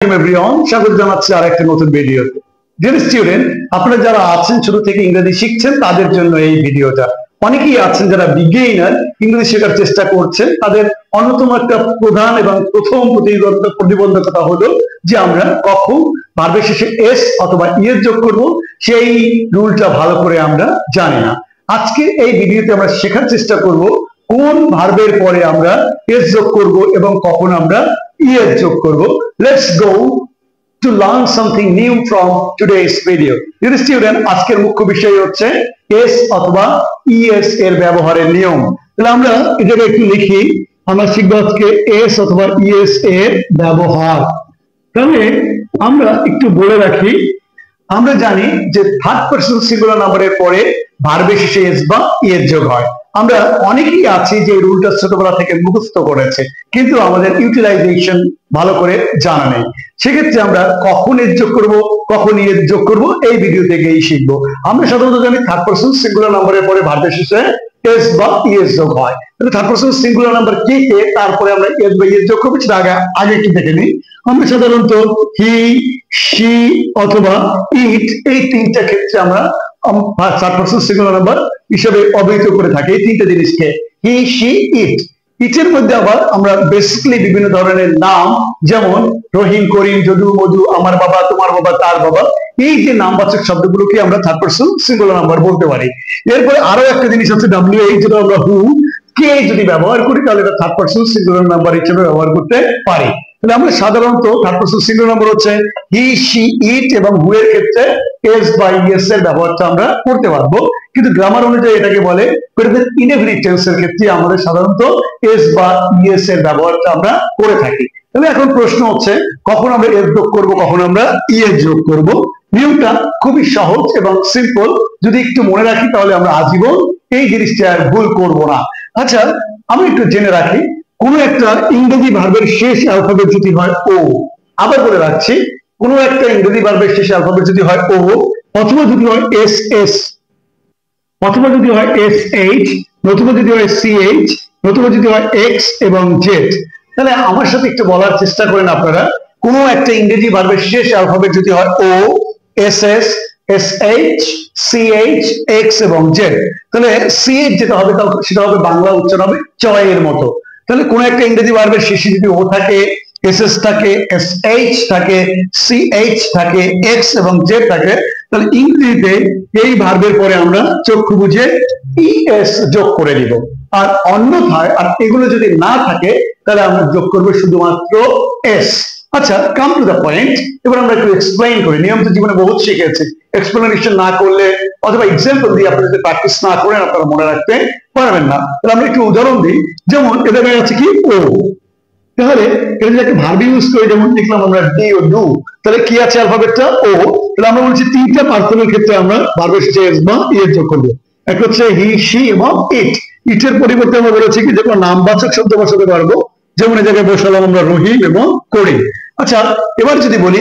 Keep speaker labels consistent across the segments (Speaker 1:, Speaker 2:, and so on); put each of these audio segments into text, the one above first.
Speaker 1: Everyone, স্বাগত জানাচ্ছি আরেকটা নতুন ভিডিওতে। ডিয়ার স্টুডেন্ট, আপনারা যারা আছেন শুরু থেকে ইংরেজি শিখছেন তাদের জন্য এই ভিডিওটা। অনেকেই আছেন যারা বিগিনার ইংরেজি শেখার চেষ্টা করছেন, তাদের অন্যতম একটা প্রধান এবং প্রথম প্রতিবন্ধকতা হলো যে আমরা কখন ভার্বের শেষে এস অথবা ইয়ের যোগ করব সেই রুলটা ভালো করে আমরা জানি না। আজকে এই ভিডিওতে আমরা শেখার চেষ্টা করব কোন ভার্বের পরে আমরা এস যোগ করব এবং কখন আমরা ইয়ের যোগ করব। Let's go to learn something new from today's video. Dear student, আজকের মুখ্য বিষয় হচ্ছে এস অথবা ইএস এর ব্যবহারের নিয়ম। তাহলে আমরা এটাকে একটু লিখি, আমরা শিখব আজকে এস অথবা ইএস এর ব্যবহার। তাহলে আমরা একটু বলে রাখি, আমরা জানি যে থার্ড পারসন সিঙ্গুলার নাম্বারের পরে ভার্বের শেষে এস বা ইয়ের যোগ হয়। আমরা অনেকেই আছি যে রুলটা ছোটবেলা থেকে মুখস্থ করেছে, কিন্তু আমাদের ইউটিলাইজেশন ভালো করে জানা নেই। সেক্ষেত্রে আমরা কখন এর যোগ করব, কখন ইয়ের যোগ করব, এই ভিডিও থেকেই শিখবো। আমরা সাধারণত জানি থার্ড পারসন সিঙ্গুলার নাম্বারের পরে ভার্বের শেষে এস বা ইএস যোগ হয়। থার্ড পারসন সিঙ্গুলার নাম্বার কে কে, তারপরে আমরা এস বা ইয়ের যোগ করবো, সেটা আগে একটু দেখে নিই। আমরা সাধারণত হি, শি অথবা ইট, এই তিনটা ক্ষেত্রে আমরা থার্ড পারসন সিঙ্গুলার নাম্বার হিসেবে অবহিত করে থাকি এই তিনটা জিনিসকে, হি, শি, ইট। ইটের মধ্যে আবার আমরা বেসিক্যালি বিভিন্ন ধরনের নাম, যেমন রহিম, করিম, যদু, মধু, আমার বাবা, তোমার বাবা, তার বাবা, এই যে নামবাচক শব্দগুলোকে আমরা থার্ড পারসন সিঙ্গুলার নাম্বার বলতে পারি। এরপরে আরো একটা জিনিস আছে ডাব্লিউ এইচ, যেটা আমরা হু, কে যদি ব্যবহার করি তাহলে এটা থার্ড পারসন সিঙ্গুলার নাম্বার হিসেবে ব্যবহার করতে পারি। তাহলে আমরা সাধারণত থার্ড পারসন সিঙ্গুলার নাম্বার হচ্ছে হি, শি, ইট এবং হু এর ক্ষেত্রে এস বা ইএস এর ব্যবহারটা আমরা করতে পারবো, কিন্তু গ্রামার অনুযায়ী এটাকে বলে ইনডেফিনিট টেন্সের ক্ষেত্রে আমাদের সাধারণত এস বা ইএস এর ব্যবহারটা আমরা করে থাকি। তাহলে এখন প্রশ্ন হচ্ছে কখন আমরা এস যোগ করব, কখন আমরা ইএস যোগ করব। নিয়মটা খুবই সহজ এবং সিম্পল, যদি একটু মনে রাখি তাহলে আমরা আজীবন এই জিনিসটা আর ভুল করব না। আচ্ছা, আমি একটু জেনে রাখি, কোন একটা ইংরেজি ভার্বের শেষ অ্যালফাবেট যদি হয় ও, আবার বলে রাখছি, কোন একটা ইংরেজি ভার্বের শেষ অ্যালফাবেট যদি হয় ও, অথবা যদি হয় এস এস, অথবা যদি হয় এস এইচ, নতুবা যদি হয় সি এইচ, নতুবা যদি হয় এক্স এবং জেড, তাহলে আমার সাথে একটু বলার চেষ্টা করেন আপনারা, কোন একটা ইংরেজি ভার্বের শেষ অ্যালফাবেট যদি হয় O, S S, S H, C H, X এবং জেড, তাহলে সি এইচ যেটা হবে সেটা হবে বাংলা উচ্চারণ হবে চয়ের মতো। তাহলে কোন একটা ইংরেজি ভার্বের শেষে যদি ও থাকে, এস এস থাকে, এস এইচ থাকে, সি এইচ থাকে, এক্স এবং জেড থাকে, তাহলে ইংরেজিতে এই ভার্বের পরে আমরা চক্ষু বুঝে ইএস যোগ করে দিব। আর অন্যথায় আর এগুলো যদি না থাকে তাহলে আমরা যোগ করবো শুধুমাত্র এস। আচ্ছা, কাম টু দ্য পয়েন্ট, এবার আমরা একটু এক্সপ্লেইন করি। নিয়ম তো জীবনে বহুত শিখেছে, এক্সপ্লেনেশন না করলে অথবা এক্সাম্পল দিয়ে আপনি যদি প্র্যাকটিস না করেন আপনারা মনে রাখতে পারবেন না। তাহলে আমরা একটু উদাহরণ দিই, যেমন এদের আছে কি ও, তাহলে এটা যদি একটা ভার্ব ইউজ করি, যেমন লিখলাম আমরা ডি ও ডু, তাহলে কি আছে অ্যালফাবেটটা ও, তাহলে আমরা বলছি তিনটা পার্সনের ক্ষেত্রে আমরা ভার্বের শেষে এস বা ইয়ের যোগ করব। একটা হচ্ছে হি, শি এবং ইট। ইটের পরিবর্তে আমরা বলেছি কি যে কোনো নামবাচক শব্দ বসাতে পারবো, যেমন এই জায়গায় বসালাম আমরা রহিম এবং করিম। আচ্ছা, এবার যদি বলি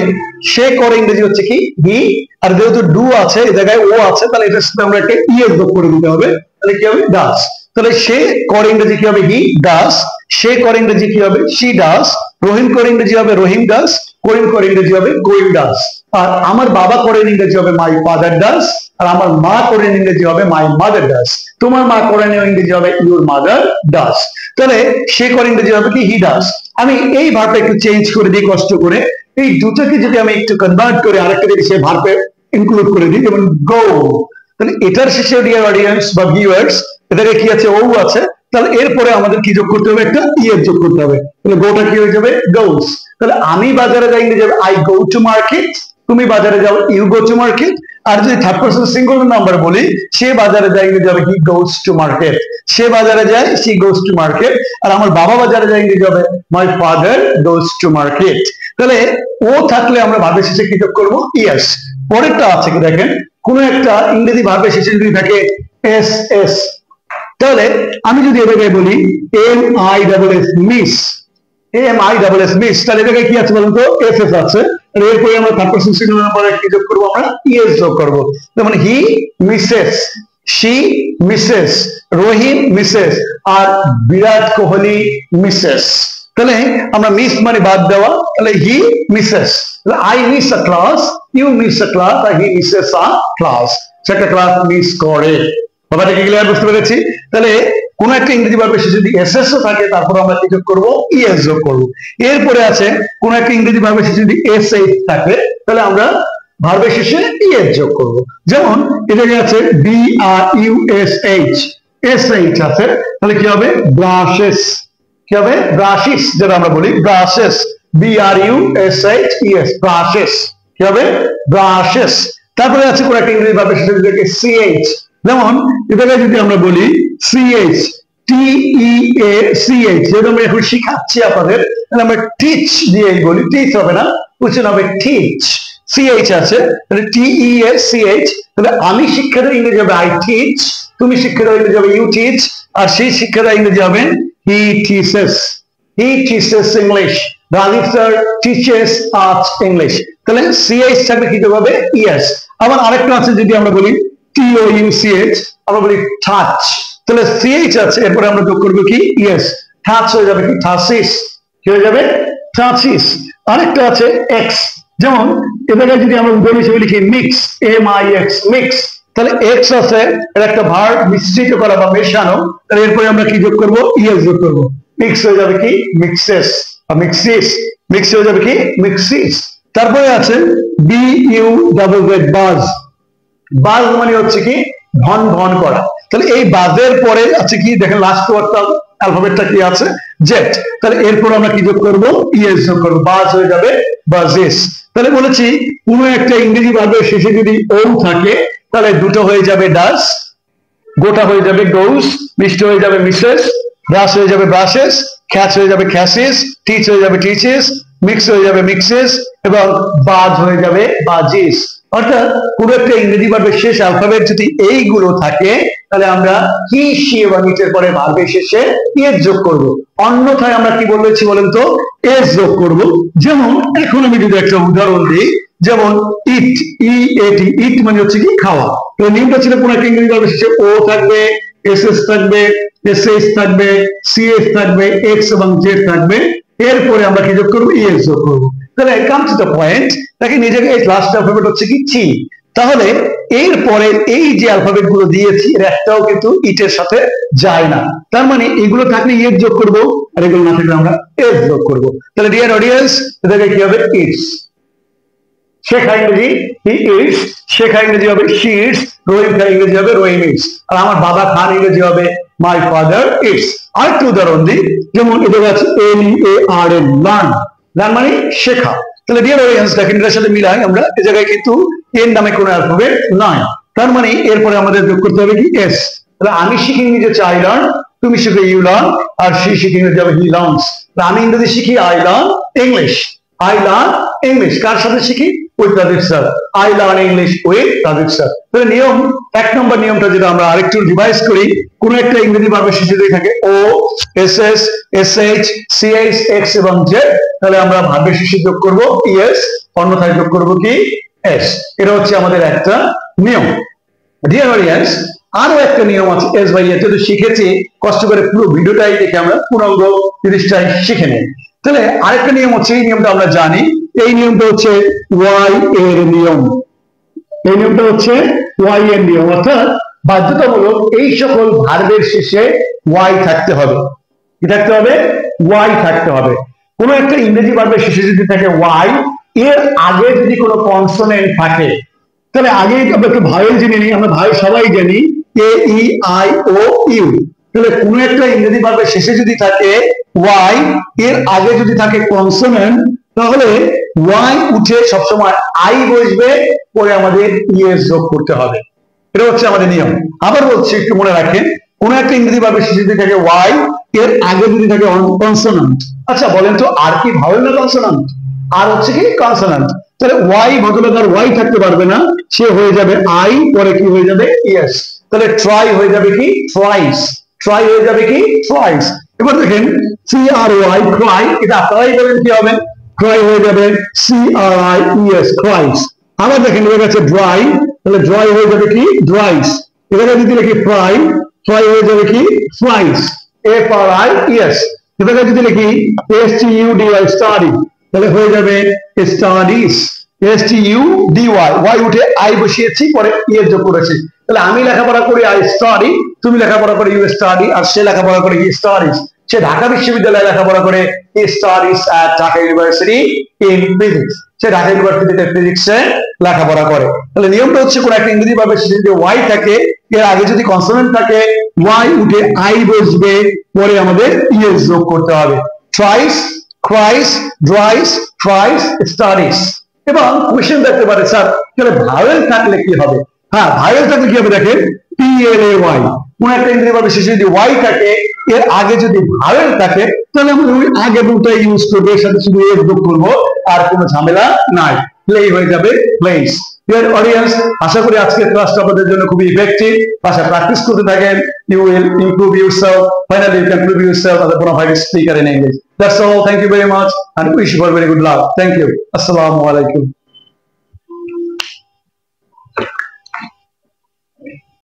Speaker 1: সে করে, ইংরেজি হচ্ছে কি হি, আর যেহেতু ডু আছে এই জায়গায় ও আছে, তাহলে এটার সাথে আমরা একটা ইয়ের যোগ করে দিতে হবে, তাহলে কি হবে ডাস। তাহলে সে করে ইংরেজি কি হবে হি ডাস, সে করে ইংরেজি কি হবে শি ডাস, রহিম করে ইংরেজি হবে রহিম ডাস, করিম করে ইংরেজি হবে করিম ডাস, আর আমার বাবা করে ইংরেজি হবে মাই ফাদার ডাস, আর আমার মা করে ইংরেজি হবে মাই মাদার ডাস, তোমার মা করে ইংরেজি হবে ইউর মাদার ডাস। তাহলে সে করে ইংরেজি হবে কি হি ডাস। আমি এই ভার্বটা একটু চেঞ্জ করে দিই কষ্ট করে, এই দুটাকে যদি আমি একটু কনভার্ট করে আরেকটা যদি সে ভার্বে ইনক্লুড করে দিই, যেমন গো, তাহলে এটার শেষে ডিয়ার অডিয়েন্স বা ভিউয়ার্স এটাকে কি আছে ও আছে, তাহলে এরপরে আমাদের কি যোগ করতে হবে একটা ইয়ের যোগ করতে হবে, তাহলে গোটা কি হয়ে যাবে গোস। তাহলে আমি বাজারে যাই ইংরেজি হবে আই গো টু মার্কেট, তুমি বাজারে যাও ইউ গো টু মার্কেট, আর যদি থার্ড পারসন সিঙ্গুলার নাম্বার বলি সে বাজারে যায় ইংরেজি হবে হি গোস টু মার্কেট, সে বাজারে যায় শি গোস টু মার্কেট, আর আমার বাবা বাজারে যায় ইংরেজি হবে my father goes to market. তাহলে ও থাকলে আমরা ভার্বের শেষে কি যোগ করবো ইয়েস। পরেরটা আছে কি দেখেন, কোন একটা ইংরেজি ভার্বের শেষে যদি থাকে এস এস, তাহলে আমি যদি এটাকে বলি M I double S miss, M I double S miss, তাহলে এটাকে কি আছে বলুন তো এস এস আছে, এরপরে আমরা থার্ড পারসন সিঙ্গুলার নাম্বারে কি যোগ করবো আমরা ইএস যোগ করবো, যেমন he misses, she misses, Rahim misses, আর বিরাট কোহলি মিসেস। তাহলে আমরা মিস মানে বাদ দেওয়া, তাহলে he misses, I miss a class, you miss a class, আর হি মিসেস আ ক্লাস, সে একটা ক্লাস মিস করে। ব্যাপারটা কি ক্লিয়ার, বুঝতে পেরেছি? তাহলে কোন একটা ইংরেজি ভার্বের শেষে যদি এসএস ও থাকে তারপর আমরা কি যোগ করব, ইএস যোগ করব। এরপরে আছে কোন একটা ইংরেজি ভার্বের শেষে যদি এসএইচ থাকে তাহলে আমরা ভার্বের শেষে ইএস যোগ করব। যেমন এটাকে আছে B R U S H, SH আছে, তাহলে কি হবে ব্রাশেস, কি হবে ব্রাশিস, যেটা আমরা বলি brushes, B R U S H E S, brushes, কি হবে ব্রাশেস। তারপরে আছে কোন একটা ইংরেজি ভার্বের শেষে যদি সিএইচ, যেমন এটাকে যদি আমরা বলি সিএইচ, টি ই এ সিএইচ, যেটা আমরা এখন শিখাচ্ছি আপনাদের, তাহলে আমরা টিচ দিয়েই বলি, টিচ হবে না, উচ্চারণ হবে টিচ, সিএইচ আছে, তাহলে টি ই এ সিএইচ, তাহলে আমি শিক্ষাটা ইংরেজি হবে আই টিচ, তুমি শিক্ষাটা ইংরেজি হবে ইউ টিচ, আর সেই শিক্ষাটা ইংরেজি হবে he teaches, he teaches English, Rajiv sir teaches us English, তাহলে সিএইচ থাকবে কি হবে ইএস। আবার আরেকটা আছে যদি আমরা বলি টিওইউসিএইচ, আমরা বলি টাচ, তাহলে সিএইচ আছে, এরপরে আমরা যোগ করবো কি ইএস, টাচ হয়ে যাবে কি টাচিস, কি হয়ে যাবে টাচিস। আরেকটা আছে এক্স, যেমন এটাকে যদি আমরা উদাহরণ হিসেবে লিখি mix, M I X, mix, তাহলে এক্স আছে, এর একটা ভার্ব মিশ্রিত করা বা মেশানো, তাহলে এরপরে আমরা কি যোগ করবো ইএস যোগ করবো, মিক্স হয়ে যাবে কি মিক্সেস বা মিক্সিস, মিক্স হয়ে যাবে কি মিক্সিস। তারপরে আছে বি ইউ ডাবল জেড, বাজ, বাজ মানে হচ্ছে কি ভন ভন করা, তাহলে এই বাজের পরে আছে কি দেখেন লাস্ট ওয়ার্ডটা অ্যালফাবেটটা কি আছে জেড, তাহলে এরপর আমরা কি যোগ করব ইএস যোগ করব, বাজ হয়ে যাবে বাজেস। তাহলে বলেছি কোন একটা ইংরেজি ভার্বের শেষে যদি ও থাকে তাহলে দুটো হয়ে যাবে ডাস, গোটা হয়ে যাবে গোস, মিষ্টি হয়ে যাবে মিসেস, ব্রাশ হয়ে যাবে ব্রাশেস, খ্যাচ হয়ে যাবে খ্যাসিস, টিচ হয়ে যাবে টিচেস, মিক্স হয়ে যাবে মিক্সেস, এবং বাজ হয়ে যাবে বাজিস। অর্থাৎ পুরো একটা ইংরেজি ভার্বের শেষ অ্যালফাবেট যদি এইগুলো থাকে তাহলে আমরা হি সি এবং ইটের পরে ভার্বের শেষে এস যোগ করব, অন্যথায় আমরা কি বলেছি বলেন তো এস যোগ করব। যেমন এখন আমি যদি একটা উদাহরণ দিই, যেমন ইট, ই এটি, ইট মানে হচ্ছে কি খাওয়া, তো নিয়মটা ছিল কোন একটা ইংরেজি ভার্বের শেষে ও থাকবে, এস এস থাকবে, এস এইচ থাকবে, সি এস থাকবে, এক্স এবং জেড থাকবে, এরপরে আমরা কি যোগ করবো ইএস যোগ করবো। তাহলে কাম টু দ্য পয়েন্ট, দেখে নিজেকে এই লাস্ট অ্যালফাবেট হচ্ছে কি টি, তাহলে এরপরে এই যে অ্যালফাবেট গুলো দিয়েছি এর একটাও কিন্তু ইটের সাথে যায় না, তার মানে এগুলো থাকলে ইএস যোগ করবো, আর এগুলো না থাকলে আমরা এস যোগ করবো। তাহলে ডিয়ার অডিয়েন্স, এটাকে কি হবে ইটস, শেখা ইংরেজি হি ইটস, শেখা ইংরেজি হবে শি ইটস, রহিম খান ইংরেজি হবে রহিম ইটস, আর আমার বাবা খান ইংরেজি হবে মাই ফাদার ইটস। আরেকটা উদাহরণ দিই, যেমন এটা আছে এল ই এ আর এন, লার্ন, লার্ন মানে শেখা, তাহলে ডিয়ার অডিয়েন্স দেখেন এটার সাথে মিলাই আমরা এই জায়গায় কিন্তু এর নামে কোনো অ্যালফাবেট নয়, তার মানে এরপরে আমাদের যোগ করতে হবে কি এস, তাহলে আমি শিখি ইংরেজি হচ্ছে আই লার্ন, তুমি শিখে ইউ লার্ন, আর সে শিখে ইংরেজি হবে হি লার্নস, আমি ইংরেজি শিখি I learn English, I learn English কার সাথে শিখি with Rajiv sir, I learn English with Rajiv sir. তাহলে নিয়ম এক নম্বর নিয়মটা যেটা আমরা আরেকটু রিভাইজ করি, কোন একটা ইংরেজি ভার্বের শেষে যদি থাকে O, S S, S H, C H, X এবং জেড, তাহলে আমরা ভার্বের শেষে যোগ করব ইএস, অন্যথায় যোগ করব কি এস। এটা হচ্ছে আমাদের একটা নিয়ম। ডিয়ার অডিয়েন্স, আরো একটা নিয়ম আছে এস বাই এস, যেটা শিখেছি কষ্ট করে পুরো ভিডিওটাই দেখে আমরা পূর্ণাঙ্গ জিনিসটাই শিখে নেই। তাহলে আরেকটা নিয়ম হচ্ছে, এই নিয়মটা আমরা জানি, এই নিয়মটা হচ্ছে ওয়াই এর নিয়ম, এই নিয়মটা হচ্ছে ওয়াই এর নিয়ম, অর্থাৎ বাধ্যতামূলক এই সকল ভার্বের শেষে ওয়াই থাকতে হবে, কি থাকতে হবে ওয়াই থাকতে হবে। কোন একটা ইংরেজি ভার্বের শেষে যদি থাকে ওয়াই, এর আগে যদি কোনো কনসোনেন্ট থাকে, তাহলে আগে আমরা একটু ভাওয়েল জেনে নিই, আমরা ভাওয়েল সবাই জানি এ ই আই ও ইউ, তাহলে কোন একটা ইংরেজি ভার্বের শেষে যদি থাকে ওয়াই, এর আগে যদি থাকে কনসোনেন্ট, তাহলে ওয়াই উঠে সবসময় আই বসবে, পরে আমাদের ইএস যোগ করতে হবে, এটা হচ্ছে আমাদের নিয়ম। আবার বলছি একটু মনে রাখেন, কোন একটা ইংরেজি ভার্বের শেষে যদি থাকে ওয়াই, এর আগে যদি থাকে কনসোনেন্ট, আচ্ছা বলেন তো আর কি ভাওয়েল না কনসোনেন্ট, আর হচ্ছে কি কনসোনেন্ট, তাহলে ওয়াই ভদ্রলোক আর ওয়াই থাকতে পারবে না, সে হয়ে যাবে আই, পরে কি হয়ে যাবে ইএস, তাহলে ট্রাই হয়ে যাবে কি ট্রাইস, ট্রাই হয়ে যাবে কি ট্রাইস। এবার দেখেন সি আর ওয়াই ক্রাই, এটা আপনারাই বলেন কি হবে, ক্রাই হয়ে যাবে C R I ES, cries. আবার দেখেন এবার আছে ড্রাই, তাহলে ড্রাই হয়ে যাবে কি ড্রাইস, এবারে যদি লিখি ফ্রাই, ফ্রাই হয়ে যাবে কি fries, F R I ES. এটাকে যদি লিখি STUDY স্টাডি, তাহলে হয়ে যাবে স্টাডিজ। STUDY, ওয়াই উঠে আই বসিয়েছি, পরে এর যোগ করেছি। তাহলে আমি লেখাপড়া করি আই স্টাডি, তুমি লেখাপড়া করে ইউ স্টাডি, আর সে লেখাপড়া করে হি স্টাডিজ। সে ঢাকা বিশ্ববিদ্যালয়ে লেখাপড়া করে he studies at Dhaka university in physics. সে ঢাকা ইউনিভার্সিটিতে ফিজিক্সে লেখাপড়া করে। তাহলে নিয়মটা হচ্ছে কোন একটা ইংরেজি ভাবে শেষে যদি ওয়াই থাকে, এর আগে যদি কনসোনেন্ট থাকে, ওয়াই উঠে আই বসবে, পরে আমাদের ইএস যোগ করতে হবে। Tries, cries, dries, tries, studies. এবং কোশ্চেন দেখতে পারে স্যার তাহলে ভাওয়েল থাকলে কি হবে? হ্যাঁ, ভাওয়েল থাকলে কি হবে দেখেন, PLAY। কোন একটা ইংরেজি ভাবে শেষে যদি ওয়াই থাকে, এর আগে যদি ভাওয়েল থাকে, তাহলে আমরা ওই আগে দুটো ইউজ করবো, এর সাথে শুধু এস যোগ করবো, আর কোনো ঝামেলা নাই। প্লে হয়ে যাবে প্লেস। ডিয়ার অডিয়েন্স, আশা করি আজকের ক্লাসটা আপনাদের জন্য খুবই ইফেক্টিভ। বাসা প্র্যাকটিস করতে থাকেন, you will improve yourself, finally you can prove yourself as a bona fide speaker in English. That's all. Thank you very much and wish you for very good luck. Thank you. Assalamu alaikum.